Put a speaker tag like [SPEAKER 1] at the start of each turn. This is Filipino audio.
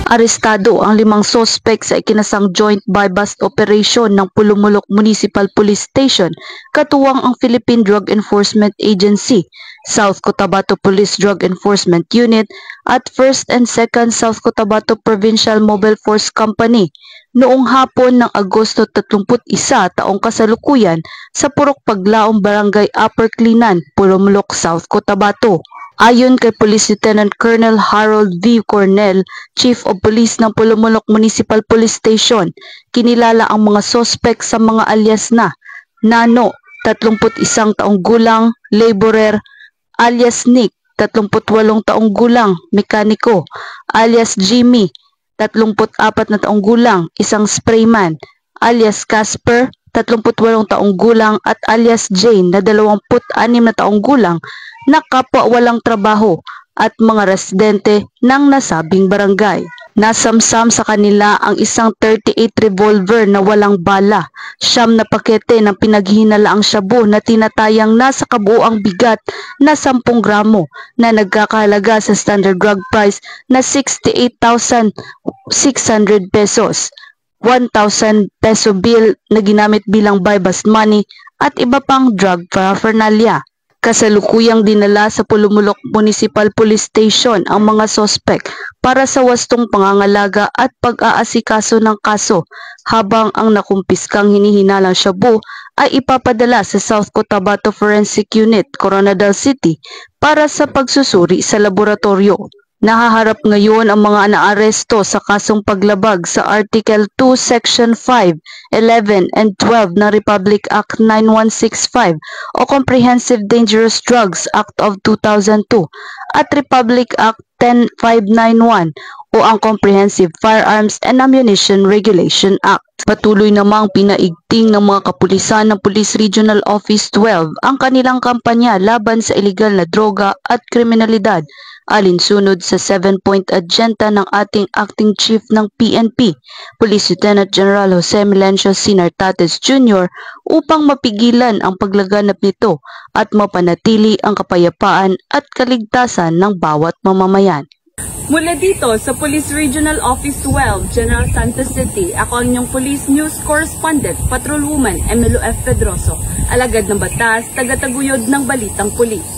[SPEAKER 1] Arestado ang 5 sospek sa ikinasang joint buy-bust operation ng Pulumulok Municipal Police Station, katuwang ang Philippine Drug Enforcement Agency, South Cotabato Police Drug Enforcement Unit at 1st and 2nd South Cotabato Provincial Mobile Force Company noong hapon ng Agosto 31 taong kasalukuyan sa Purok Paglaom Barangay Upper Clinan, Pulumulok, South Cotabato. Ayon kay Police Lieutenant Colonel Harold V. Cornell, Chief of Police ng Pulumulok Municipal Police Station, kinilala ang mga sospek sa mga alias na Nano, 31 taong gulang, laborer, alias Nick, 38 taong gulang, mekaniko, alias Jimmy, 34 na taong gulang, isang sprayman, alias Casper, 38 taong gulang at alias Jane na 26 na taong gulang na kapwa walang trabaho at mga residente ng nasabing barangay. Nasamsam sa kanila ang isang 38 revolver na walang bala, 9 na pakete ng pinaghihinalaang shabu na tinatayang nasa kabuuang bigat na 10 gramo na nagkakahalaga sa standard drug price na 68,600 pesos, 1,000 peso bill na ginamit bilang buy-bust money at iba pang drug paraphernalia. Kasalukuyang dinala sa Pulumulok Municipal Police Station ang mga sospek para sa wastong pangangalaga at pag-aasikaso ng kaso, habang ang nakumpiskang hinihinalang shabu ay ipapadala sa South Cotabato Forensic Unit, Coronadal City para sa pagsusuri sa laboratorio. Nahaharap ngayon ang mga naaresto sa kasong paglabag sa Article 2, Section 5, 11, and 12 ng Republic Act 9165 o Comprehensive Dangerous Drugs Act of 2002 at Republic Act 10591 o ang Comprehensive Firearms and Ammunition Regulation Act. Patuloy namang pinaigting ng mga kapulisan ng Police Regional Office 12 ang kanilang kampanya laban sa iligal na droga at kriminalidad, alinsunod sa 7-point agenda ng ating Acting Chief ng PNP, Police Lieutenant General Jose Melencio Sinartates Jr. upang mapigilan ang paglaganap nito at mapanatili ang kapayapaan at kaligtasan ng bawat mamamayan.
[SPEAKER 2] Mula dito sa Police Regional Office 12, General Santos City, ako ang inyong Police News Correspondent, Patrolwoman Emelo F. Pedroso, alagad ng batas, tagataguyod ng Balitang Pulis.